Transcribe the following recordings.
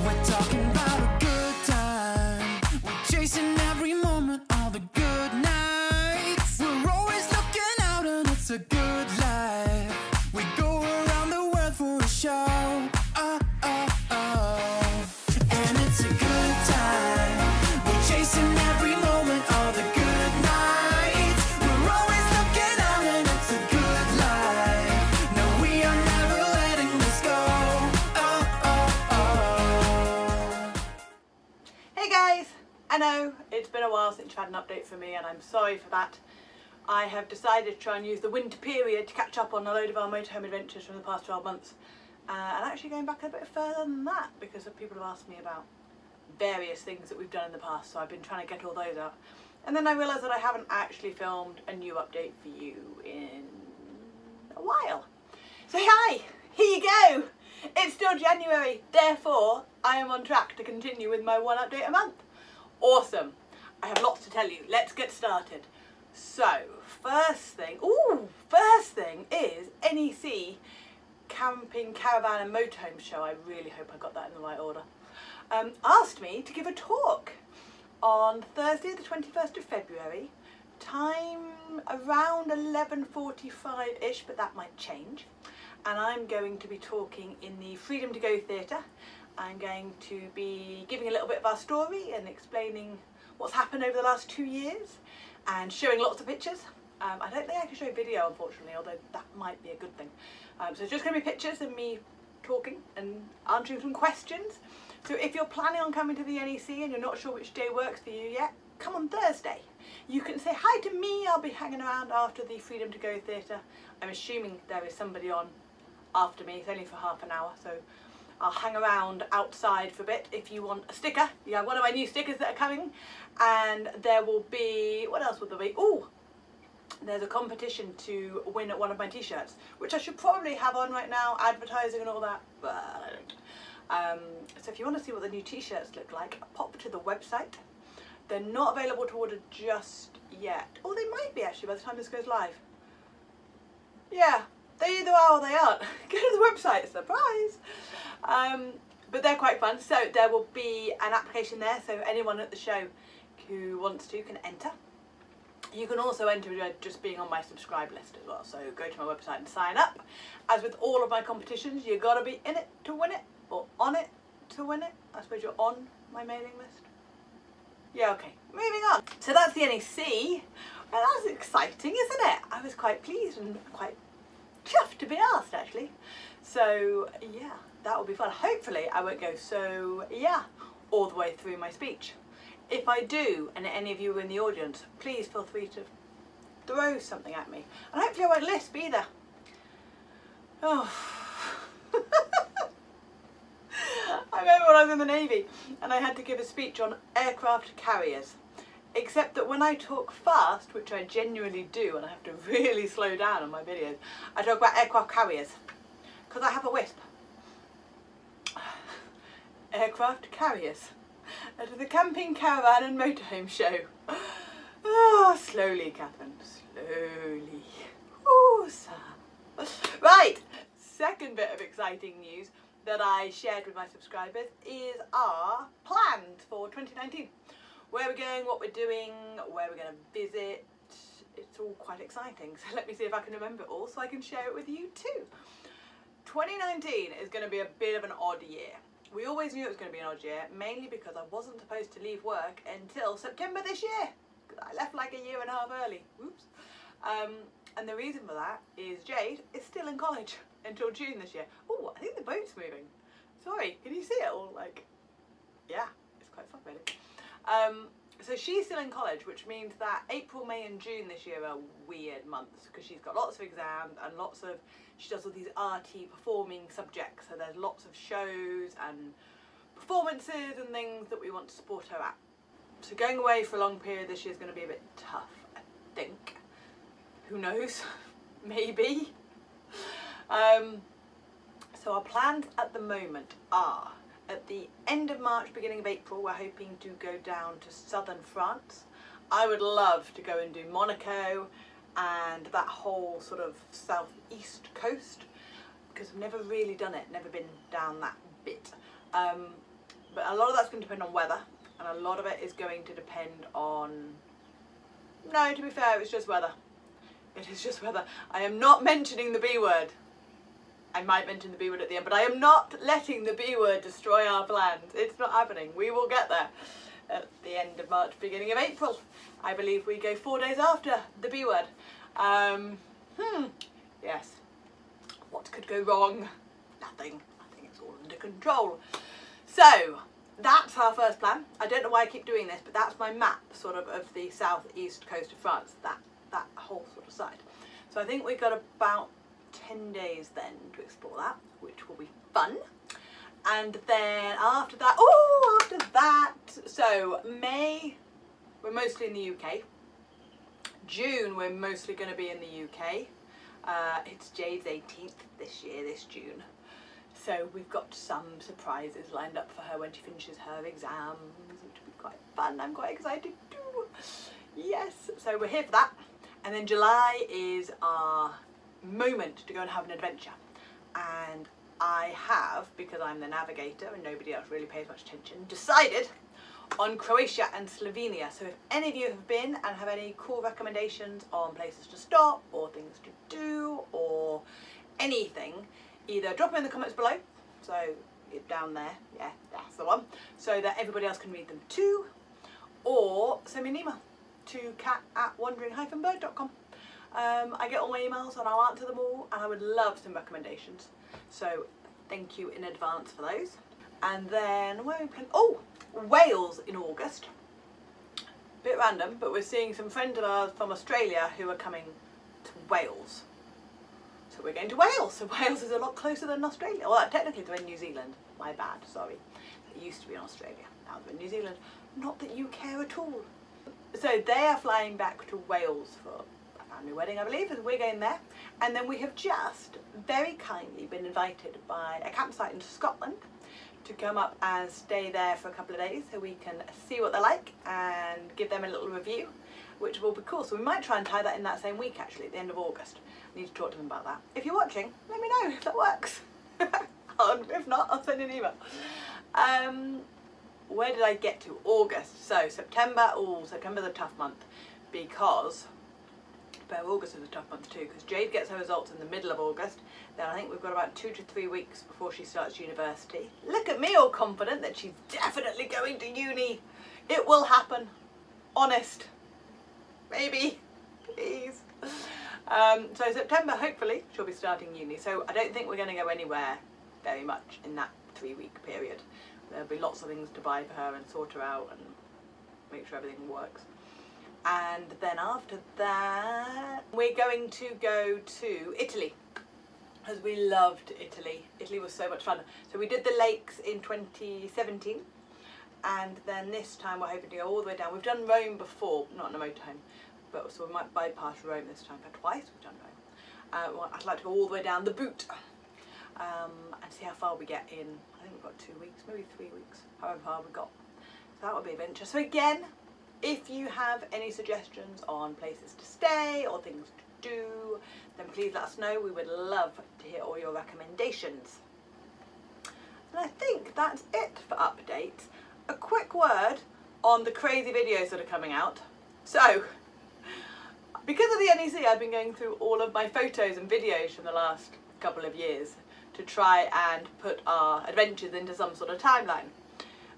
We're talking about a good time. We're chasing every moment, all the good nights. We're always looking out and it's a good life. We go around the world for a show. Oh, oh, oh. And it's a good time. We're chasing every moment, all the good nights. We're always looking out and it's a good life. No, we are never letting this go. Oh, oh, oh. Hey guys, I know it's been a while since you've had an update from me and I'm sorry for that. I have decided to try and use the winter period to catch up on a load of our motorhome adventures from the past 12 months. And actually going back a bit further than that because people have asked me about various things that we've done in the past, so I've been trying to get all those out. And then I realised that I haven't actually filmed a new update for you in a while. So hi, here you go. It's still January, therefore I am on track to continue with my one update a month. Awesome. I have lots to tell you. Let's get started. So, first thing is NEC Camping, Caravan and Motorhome Show. I really hope I got that in the right order. Asked me to give a talk on Thursday the 21st of February, time around 11:45ish, but that might change. And I'm going to be talking in the Freedom to Go Theatre. I'm going to be giving a little bit of our story and explaining what's happened over the last 2 years and showing lots of pictures. I don't think I can show video, unfortunately, although that might be a good thing. So it's just going to be pictures of me talking and answering some questions. So if you're planning on coming to the NEC and you're not sure which day works for you yet, come on Thursday. You can say hi to me. I'll be hanging around after the Freedom to Go Theatre. I'm assuming there is somebody on after me. It's only for half an hour, so I'll hang around outside for a bit. If you want a sticker, you have one of my new stickers that are coming, and there will be, what else will there be? Oh, there's a competition to win one of my t-shirts, which I should probably have on right now, advertising and all that, but I don't. So if you want to see what the new t-shirts look like, pop to the website. They're not available to order just yet. Oh, they might be actually by the time this goes live. Yeah, they either are or they aren't. Go to the website, surprise! But they're quite fun. So there will be an application there, so anyone at the show who wants to can enter. You can also enter just being on my subscribe list as well, so go to my website and sign up. As with all of my competitions, you got to be in it to win it, or on it to win it. I suppose you're on my mailing list. Yeah, okay, moving on. So that's the NEC. Well, that's exciting, isn't it? I was quite pleased and quite chuffed to be asked, actually. So yeah, that will be fun. Hopefully I won't go so yeah all the way through my speech. If I do, and any of you in the audience, please feel free to throw something at me. And hopefully I won't lisp either. Oh. I remember when I was in the Navy and I had to give a speech on aircraft carriers. Except that when I talk fast, which I genuinely do, and I have to really slow down on my videos, I talk about aircraft carriers. Because I have a wisp. Aircraft carriers. At the Camping, Caravan and Motorhome Show. Oh, slowly, Catherine, slowly. Oh, sir. Right, second bit of exciting news that I shared with my subscribers is our plans for 2019. Where we're going, what we're doing, where we're going to visit. It's all quite exciting, so let me see if I can remember it all so I can share it with you too. 2019 is going to be a bit of an odd year. We always knew it was going to be an odd year, mainly because I wasn't supposed to leave work until September this year. I left like a year and a half early. Oops. And the reason for that is Jade is still in college until June this year. Oh, I think the boat's moving. Sorry, can you see it all? Like, yeah, it's quite fun really. So she's still in college, which means that April, May and June this year are weird months because she's got lots of exams and she does all these RT performing subjects, so there's lots of shows and performances and things that we want to support her at. So going away for a long period this year is going to be a bit tough, I think. Who knows? Maybe. So our plans at the moment are, at the end of March, beginning of April, we're hoping to go down to southern France. I would love to go and do Monaco and that whole sort of southeast coast because I've never really done it, never been down that bit. but a lot of that's going to depend on weather, and a lot of it is going to depend on, no, to be fair, it's just weather. It is just weather. I am not mentioning the B word. I might mention the B word at the end, but I am not letting the B word destroy our plans. It's not happening. We will get there at the end of March, beginning of April. I believe we go 4 days after the B word. Yes. What could go wrong? Nothing. I think it's all under control. So that's our first plan. I don't know why I keep doing this, but that's my map sort of the southeast coast of France, that whole sort of side. So I think we've got about 10 days then to explore that, which will be fun. And then after that, so May we're mostly in the UK. June we're mostly going to be in the UK. It's Jade's 18th this year, this June. So we've got some surprises lined up for her when she finishes her exams, which will be quite fun. I'm quite excited too. Yes, so we're here for that. And then July is our moment to go and have an adventure. And I have, because I'm the navigator and nobody else really pays much attention, decided on Croatia and Slovenia. So if any of you have been and have any cool recommendations on places to stop or things to do or anything, either drop them in the comments below, so down there, yeah, that's the one, so that everybody else can read them too, or send me an email to cat@wandering-bird.com. I get all my emails and I'll answer them all, and I would love some recommendations, so thank you in advance for those. And then where are we playing? Oh, Wales in August. Bit random, but we're seeing some friends of ours from Australia who are coming to Wales. So we're going to Wales. So Wales is a lot closer than Australia. Well, technically they're in New Zealand. My bad, sorry. It used to be in Australia. Now they're in New Zealand. Not that you care at all. So they are flying back to Wales for a family wedding, I believe, and we're going there. And then we have just very kindly been invited by a campsite in Scotland to come up and stay there for a couple of days so we can see what they're like and give them a little review, which will be cool. So we might try and tie that in that same week, actually, at the end of August. I need to talk to them about that. If you're watching, let me know if that works. If not, I'll send you an email. Where did I get to? August. So September. Oh, September's a tough month because, but August is a tough month too, because Jade gets her results in the middle of August. Then I think we've got about 2 to 3 weeks before she starts university. Look at me all confident that she's definitely going to uni. It will happen. Honest. Maybe. Please. So September, hopefully, she'll be starting uni. So I don't think we're going to go anywhere very much in that 3-week period. There'll be lots of things to buy for her and sort her out and make sure everything works. And then after that, we're going to go to Italy, because we loved Italy. Italy was so much fun. So we did the lakes in 2017, and then this time we're hoping to go all the way down. We've done Rome before, not in a motorhome, but so we might bypass Rome this time. But twice we've done Rome. I'd like to go all the way down the boot and see how far we get in. I think we've got 2 weeks, maybe 3 weeks, however far we got. So that would be adventure. So again, if you have any suggestions on places to stay or things to do, then please let us know. We would love to hear all your recommendations. And I think that's it for updates. A quick word on the crazy videos that are coming out. So, because of the NEC, I've been going through all of my photos and videos from the last couple of years to try and put our adventures into some sort of timeline.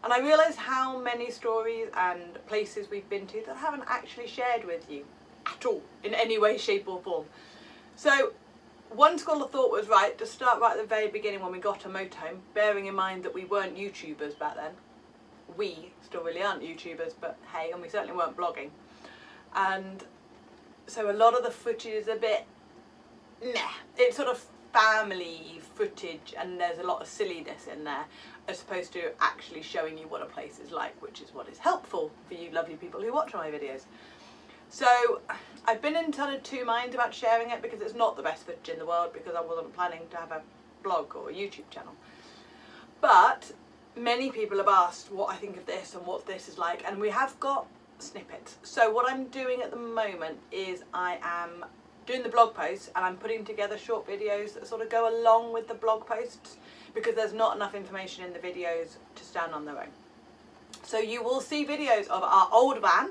And I realised how many stories and places we've been to that I haven't actually shared with you at all, in any way, shape or form. So one school of thought was right to start right at the very beginning when we got a motorhome, bearing in mind that we weren't YouTubers back then. We still really aren't YouTubers, but hey, and we certainly weren't blogging. And so a lot of the footage is a bit meh. It's sort of family footage and there's a lot of silliness in there, as opposed to actually showing you what a place is like, which is what is helpful for you lovely people who watch my videos. So I've been in kind of 2 minds about sharing it, because it's not the best footage in the world, because I wasn't planning to have a blog or a YouTube channel. But many people have asked what I think of this and what this is like, and we have got snippets. So what I'm doing at the moment is I am doing the blog posts, and I'm putting together short videos that sort of go along with the blog posts, because there's not enough information in the videos to stand on their own. So you will see videos of our old van.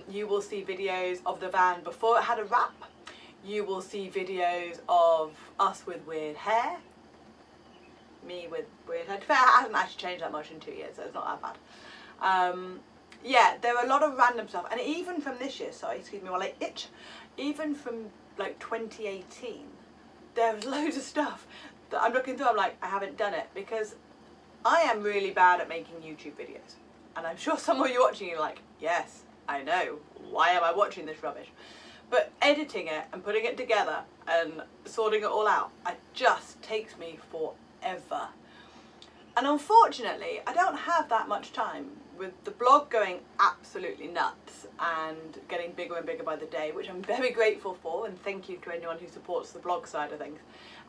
You will see videos of the van before it had a wrap. You will see videos of us with weird hair. Me with weird hair. It hasn't actually changed that much in 2 years, so it's not that bad. Yeah, there are a lot of random stuff. And even from this year, sorry, excuse me while I itch. Even from like 2018, there's loads of stuff that I'm looking through. I'm like, I haven't done it, because I am really bad at making YouTube videos. And I'm sure some of you watching are like, yes, I know, why am I watching this rubbish? But editing it and putting it together and sorting it all out, it just takes me forever. And unfortunately, I don't have that much time, with the blog going absolutely nuts and getting bigger and bigger by the day, which I'm very grateful for, and thank you to anyone who supports the blog side of things.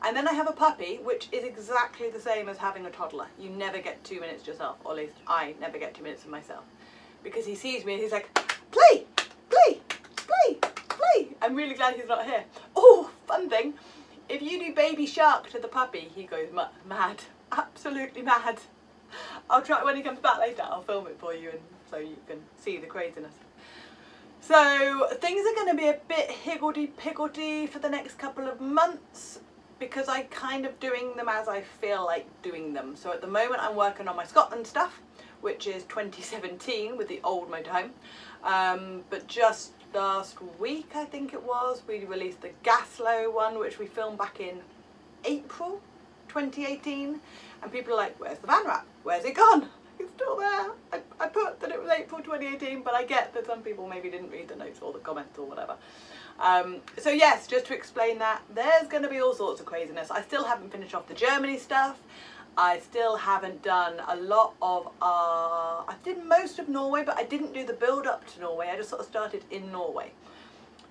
And then I have a puppy, which is exactly the same as having a toddler. You never get 2 minutes to yourself, or at least I never get 2 minutes to myself. Because he sees me and he's like, play, play, play, play. I'm really glad he's not here. Oh, fun thing, if you do baby shark to the puppy, he goes mad, absolutely mad. I'll try, when he comes back later, I'll film it for you, and so you can see the craziness. So things are going to be a bit higgledy-piggledy for the next couple of months, because I'm kind of doing them as I feel like doing them. So at the moment I'm working on my Scotland stuff, which is 2017 with the old motorhome. But just last week, I think it was, we released the Gaslow one, which we filmed back in April 2018. And people are like, where's the van wrap? Where's it gone? It's still there. I put that it was April 2018, but I get that some people maybe didn't read the notes or the comments or whatever. So yes, just to explain that, there's going to be all sorts of craziness. I still haven't finished off the Germany stuff. I still haven't done a lot of, I did most of Norway, but I didn't do the build up to Norway. I just sort of started in Norway.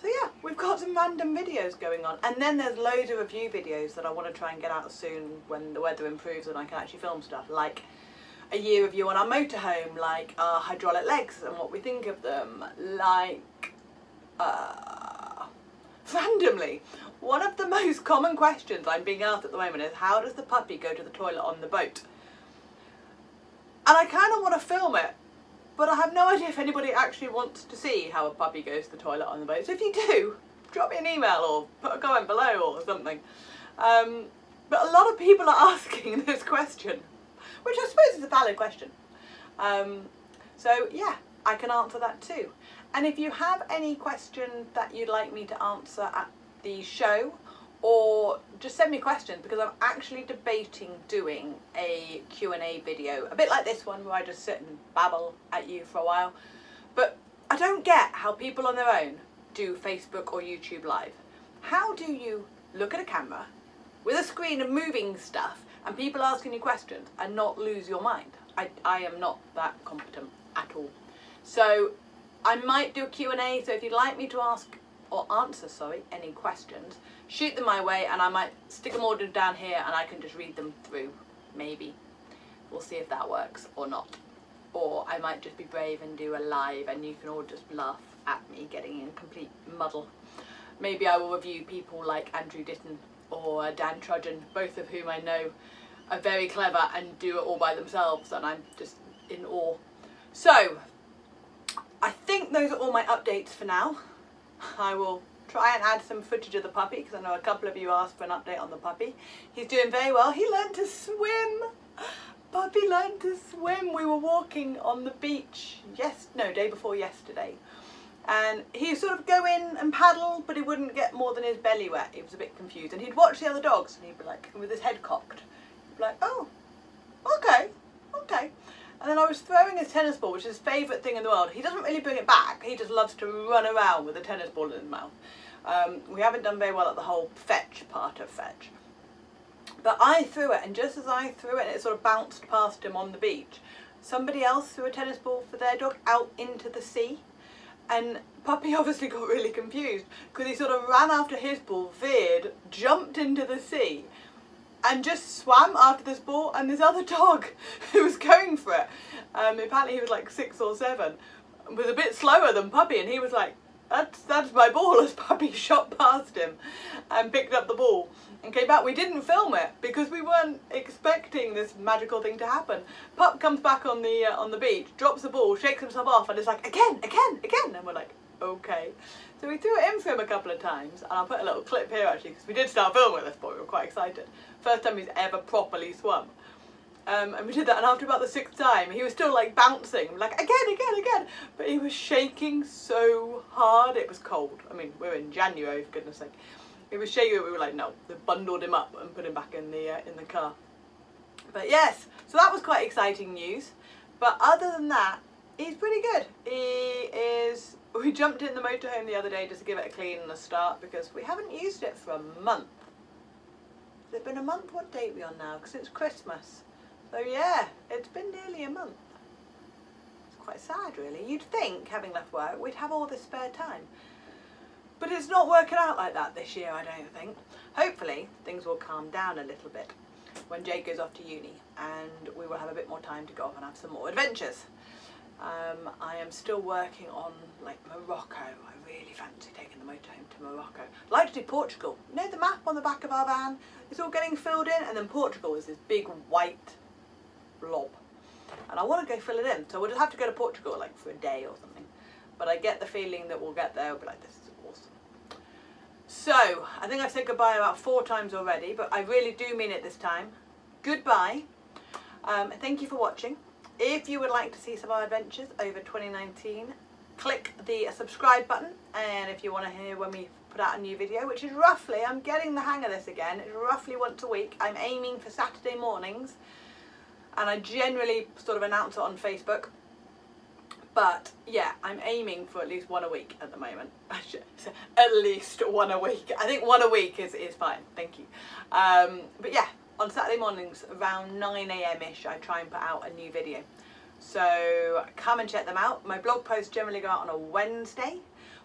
So yeah, we've got some random videos going on. And then there's loads of review videos that I want to try and get out soon when the weather improves and I can actually film stuff, like a year review on our motorhome, like our hydraulic legs and what we think of them, like randomly, one of the most common questions I'm being asked at the moment is, how does the puppy go to the toilet on the boat? And I kind of want to film it, but I have no idea if anybody actually wants to see how a puppy goes to the toilet on the boat. So if you do, drop me an email or put a comment below or something. But a lot of people are asking this question, which I suppose is a valid question. So yeah, I can answer that too. And if you have any questions that you'd like me to answer at the show, or just send me questions, because I'm actually debating doing a Q&A video, a bit like this one where I just sit and babble at you for a while. But I don't get how people on their own do Facebook or YouTube Live. How do you look at a camera with a screen and moving stuff and people asking you questions and not lose your mind? I am not that competent at all. So I might do a Q&A, so if you'd like me to ask or answer, sorry, any questions, shoot them my way and I might stick them all down here and I can just read them through, maybe. We'll see if that works or not. Or I might just be brave and do a live and you can all just laugh at me getting in complete muddle. Maybe I will review people like Andrew Ditton or Dan Trudgeon, both of whom I know are very clever and do it all by themselves, and I'm just in awe. So I think those are all my updates for now. I will try and add some footage of the puppy, because I know a couple of you asked for an update on the puppy. He's doing very well. He learned to swim. Puppy learned to swim. We were walking on the beach day before yesterday, and he'd sort of go in and paddle, but he wouldn't get more than his belly wet. He was a bit confused, and he'd watch the other dogs and he'd be like, with his head cocked, he'd be like, oh, okay. And then I was throwing his tennis ball, which is his favourite thing in the world. He doesn't really bring it back. He just loves to run around with a tennis ball in his mouth. We haven't done very well at the whole fetch part of fetch. But I threw it, and just as I threw it, it sort of bounced past him on the beach. Somebody else threw a tennis ball for their dog out into the sea. And Puppy obviously got really confused, because he sort of ran after his ball, veered, jumped into the sea, and just swam after this ball, and this other dog who was going for it, apparently he was like 6 or 7, was a bit slower than Puppy, and he was like, that's my ball, as Puppy shot past him and picked up the ball and came back. We didn't film it because we weren't expecting this magical thing to happen. Pup comes back on the beach, drops the ball, shakes himself off, and is like, again, and we're like, okay. So we threw it in for him a couple of times, and I'll put a little clip here actually, because we did start filming at this point. We were quite excited. First time he's ever properly swum. And we did that, and after about the 6th time, he was still like bouncing, like again, but he was shaking so hard. It was cold. I mean, we're in January, for goodness sake. It was shaking. We were like, no. They bundled him up and put him back in the car. But yes, so that was quite exciting news. But other than that, he's pretty good. He is. We jumped in the motorhome the other day just to give it a clean and a start because we haven't used it for a month. Has it been a month? What date are we on now? Because it's Christmas. So yeah, it's been nearly a month. It's quite sad really. You'd think, having left work, we'd have all this spare time. But it's not working out like that this year, I don't think. Hopefully, things will calm down a little bit when Jade goes off to uni and we will have a bit more time to go off and have some more adventures. I am still working on like Morocco. I really fancy taking the motorhome to Morocco. I'd like to do Portugal. You know the map on the back of our van? It's all getting filled in, and then Portugal is this big white blob. And I want to go fill it in. So we'll just have to go to Portugal like for a day or something. But I get the feeling that we'll get there, we'll be like, this is awesome. So, I think I've said goodbye about 4 times already, but I really do mean it this time. Goodbye. Thank you for watching. If you would like to see some of our adventures over 2019, click the subscribe button. And if you want to hear when we put out a new video, which is roughly, I'm getting the hang of this again, it's roughly once a week. I'm aiming for Saturday mornings. And I generally sort of announce it on Facebook. But yeah, I'm aiming for at least 1 a week at the moment. At least 1 a week. I think 1 a week is fine. Thank you. But yeah, on Saturday mornings around 9 AM-ish, I try and put out a new video. So come and check them out. My blog posts generally go out on a Wednesday.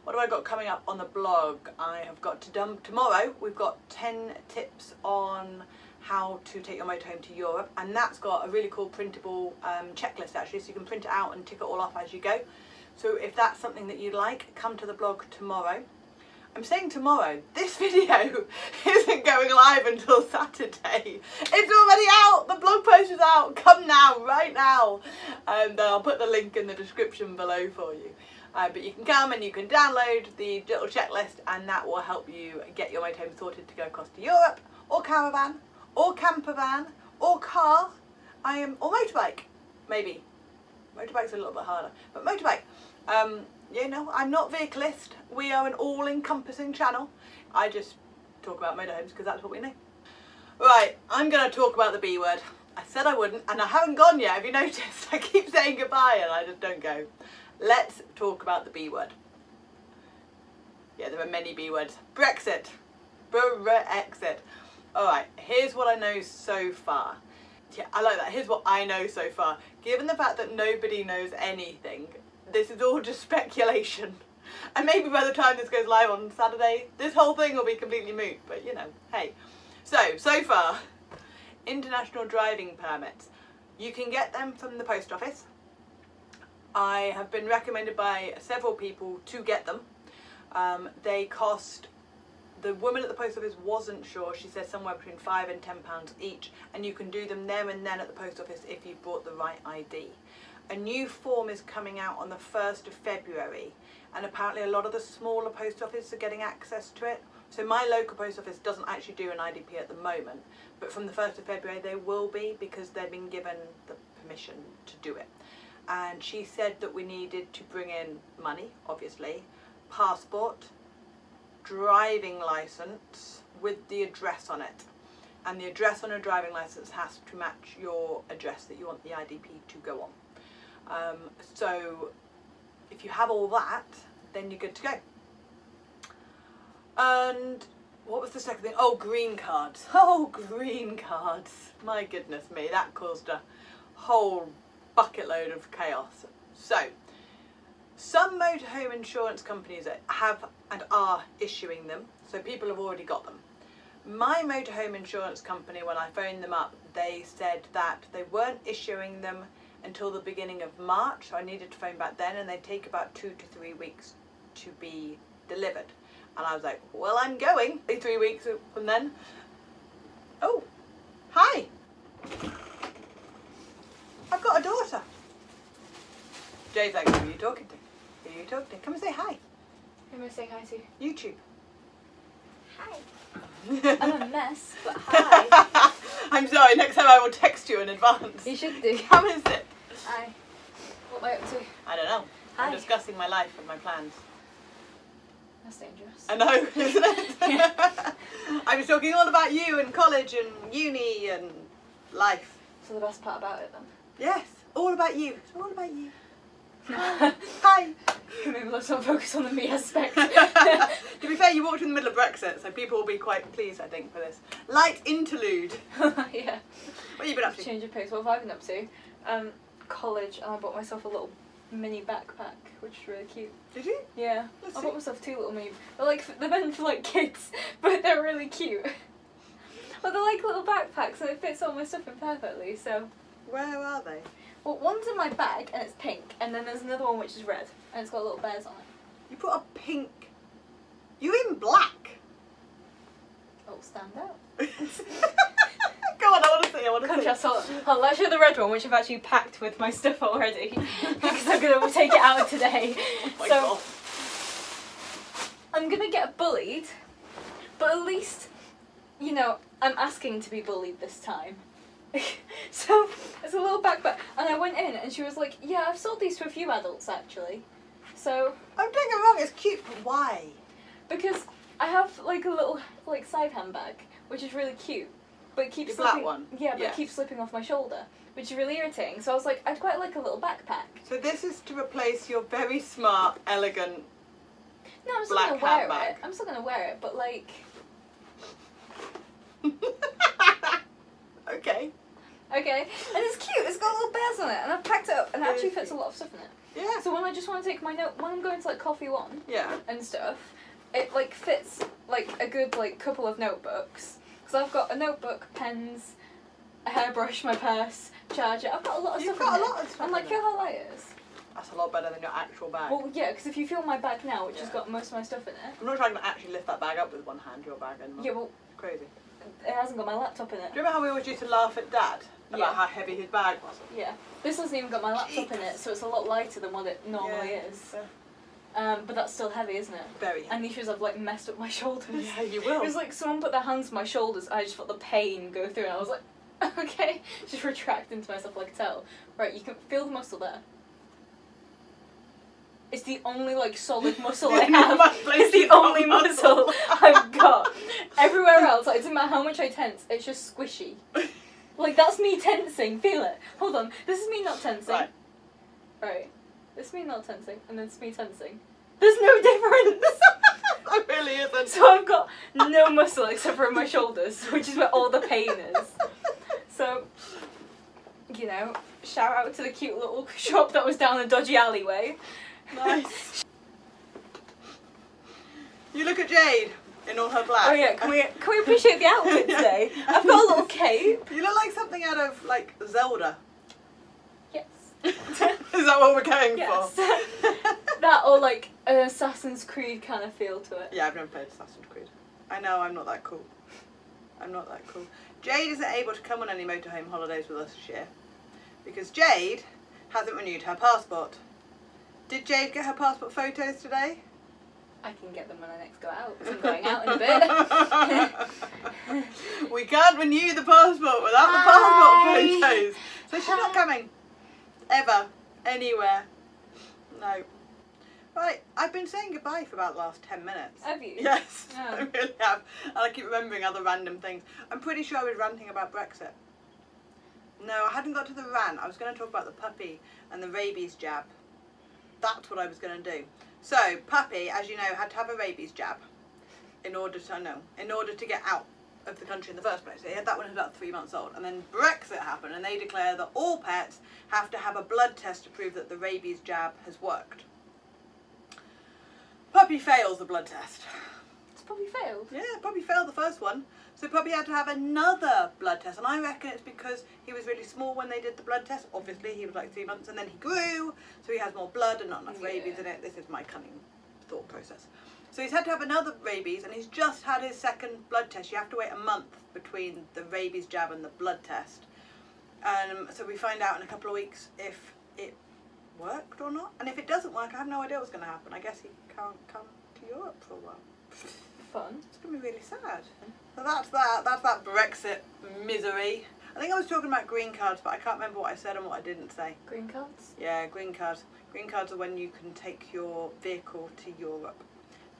What have I got coming up on the blog? I have got tomorrow, we've got 10 tips on how to take your motorhome to Europe, and that's got a really cool printable checklist actually, so you can print it out and tick it all off as you go. So if that's something that you'd like, come to the blog tomorrow. I'm saying tomorrow, this video isn't going live until Saturday. It's already out, the blog post is out, come now, right now. And I'll put the link in the description below for you. But you can come and you can download the little checklist, and that will help you get your motorhome sorted to go across to Europe, or caravan, or camper van, or car, or motorbike, maybe. Motorbike's a little bit harder, but motorbike. You know, I'm not vehicleist. We are an all-encompassing channel. I just talk about motorhomes because that's what we know. Right, I'm going to talk about the B word. I said I wouldn't, and I haven't gone yet. Have you noticed? I keep saying goodbye and I just don't go. Let's talk about the B word. Yeah, there are many B words. BREXIT. BREXIT. Alright, here's what I know so far. Yeah, I like that. Here's what I know so far. Given the fact that nobody knows anything, this is all just speculation. And maybe by the time this goes live on Saturday, this whole thing will be completely moot. But you know, hey. So far, international driving permits. You can get them from the post office. I have been recommended by several people to get them. They cost, the woman at the post office wasn't sure, she said somewhere between £5 and £10 each, and you can do them there and then at the post office if you brought the right ID. A new form is coming out on the 1st of February, and apparently a lot of the smaller post offices are getting access to it. So my local post office doesn't actually do an IDP at the moment, but from the 1st of February they will be, because they've been given the permission to do it. And she said that we needed to bring in money, obviously, passport, driving licence with the address on it. And the address on a driving licence has to match your address that you want the IDP to go on. So if you have all that, then you're good to go. And what was the second thing? Oh, green cards. Oh, green cards. My goodness me, that caused a whole bucket load of chaos. So, some motorhome insurance companies have and are issuing them, so people have already got them. My motorhome insurance company, when I phoned them up, they said that they weren't issuing them until the beginning of March, so I needed to phone back then, and they take about 2 to 3 weeks to be delivered. And I was like, well, I'm going. 3 weeks from then. Oh, hi. I've got a daughter. Jade's like, who are you talking to? Who are you talking to? Come and say hi. Who am I saying hi to? YouTube. Hi. I'm a mess, but hi. I'm sorry, next time I will text you in advance. You should do. How is it? Hi. What am I up to? I don't know. Hi. I'm discussing my life and my plans. That's dangerous. I know, isn't it? I was talking all about you and college and uni and life. So the best part about it then? Yes, all about you. It's all about you. No. Hi. Maybe let's not focus on the me aspect. To be fair, you walked in the middle of BREXIT, so people will be quite pleased, I think, for this light interlude. Yeah. What have you been up to? Change of pace. What have I been up to? College, and I bought myself a little mini backpack, which is really cute. Did you? Yeah. Let's I see. bought myself 2 little mini. They're meant for like kids, but they're really cute. But they're like little backpacks, and it fits all my stuff in perfectly. So. Where are they? Well, one's in my bag and it's pink, and then there's another one which is red, and it's got little bears on it. You put a pink. You're in black. Oh, stand out. Go on, I want to see. I want to see. Contrast. I'll show the red one, which I've actually packed with my stuff already, because I'm gonna take it out today. Oh my So God. I'm gonna get bullied, but at least, you know, I'm asking to be bullied this time. So it's a little backpack, and I went in, and she was like, "Yeah, I've sold these to a few adults actually." So I'm doing it wrong. It's cute, but why? because I have like a little like side handbag, which is really cute, but it keeps The black slipping. one? Yeah, but Yes. it keeps slipping off my shoulder, which is really irritating. So I was like, I'd quite like a little backpack. So this is to replace your very smart, elegant. No, I'm still Black gonna wear handbag. it. I'm still gonna wear it, but like, Okay. okay, and it's cute. It's got little bears on it, and I've packed it up, and it It actually is fits a cute. lot of stuff in it. Yeah. So when I just want to take my note, when I'm going to like coffee one Yeah. and stuff, it like fits like a good like couple of notebooks. Because I've got a notebook, pens, a hairbrush, my purse, charger. I've got a lot of You've stuff got in a it. lot of stuff And like, in feel it. how light it is. That's a lot better than your actual bag. Well, yeah, because if you feel my bag now, which has Yeah. got most of my stuff in it. I'm not trying to actually lift that bag up with one hand. Your bag and Yeah, well, crazy. it hasn't got my laptop in it. Do you remember how we always used to laugh at Dad about Yeah. how heavy his bag was? Yeah. This hasn't even got my laptop in it, so it's a lot lighter than what it normally is. But that's still heavy, isn't it? Very heavy. And the issue is I've like messed up my shoulders. Yeah, you will. It was like someone put their hands on my shoulders, I just felt the pain go through, and I was like, okay, just retract into myself like a towel. Right, you can feel the muscle there. It's the only like solid muscle I have. It's the only muscle I've got. Everywhere else, like, it doesn't matter how much I tense, it's just squishy. Like, that's me tensing. Feel it. Hold on. This is me not tensing. Right. Right. This is me not tensing, and then it's me tensing. There's no difference. That really isn't. So I've got no muscle except for in my shoulders, which is where all the pain is. So, you know, shout out to the cute little shop that was down a dodgy alleyway. Nice. You look at Jade in all her black. Oh yeah, can we appreciate the outfit today? I've got a little cape. You look like something out of like Zelda. Yes. Is that what we're going Yes. for? That or like an Assassin's Creed kind of feel to it. Yeah, I've never played Assassin's Creed. I know I'm not that cool. I'm not that cool. Jade isn't able to come on any motorhome holidays with us this year because Jade hasn't renewed her passport. Did Jade get her passport photos today? I can get them when I next go out, because I'm going out in a bit. We can't renew the passport without the Hi. passport photos. So she's not coming. Ever. Anywhere. No. Right, I've been saying goodbye for about the last 10 minutes. Have you? Yes, Oh. I really have. And I keep remembering other random things. I'm pretty sure I was ranting about BREXIT. No, I hadn't got to the rant. I was going to talk about the puppy and the rabies jab. That's what I was going to do. So, Puppy, as you know, had to have a rabies jab in order to get out of the country in the first place. He had that when he was about 3 months old. And then BREXIT happened, and they declare that all pets have to have a blood test to prove that the rabies jab has worked. Puppy fails the blood test. It's probably failed. Yeah, Puppy failed the first one. So Puppy had to have another blood test, and I reckon it's because he was really small when they did the blood test. Obviously, he was like 3 months, and then he grew, so he has more blood and not enough rabies in it. This is my cunning thought process. So he's had to have another rabies, and he's just had his second blood test. You have to wait a month between the rabies jab and the blood test. So we find out in a couple of weeks if it worked or not. And if it doesn't work, I have no idea what's going to happen. I guess he can't come to Europe for a while. Fun. It's going to be really sad. So that's that. That's that Brexit misery. I think I was talking about green cards, but I can't remember what I said and what I didn't say. Green cards? Yeah, green cards. Green cards are when you can take your vehicle to Europe.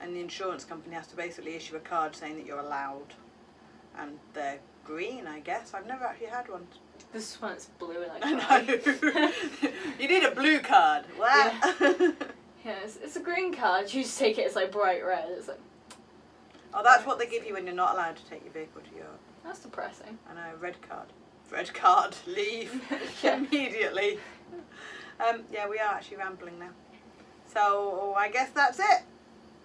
And the insurance company has to basically issue a card saying that you're allowed. And they're green, I guess. I've never actually had one. This one's blue and I know. You need a blue card. Wow. Yeah, yeah it's a green card. You just take it, it's like bright red. It's like... Oh, that's what they give you when you're not allowed to take your vehicle to Europe. That's depressing. I know, red card. Red card, leave immediately. Yeah, we are actually rambling now. So I guess that's it.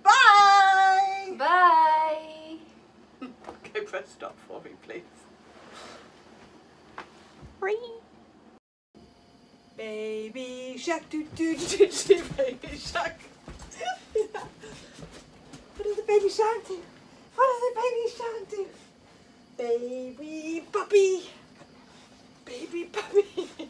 Bye! Bye! Go press stop for me, please. Free. Baby shark, do do do do, baby shark. What does the baby shark do? What does the baby shark do? Baby puppy. Baby puppy.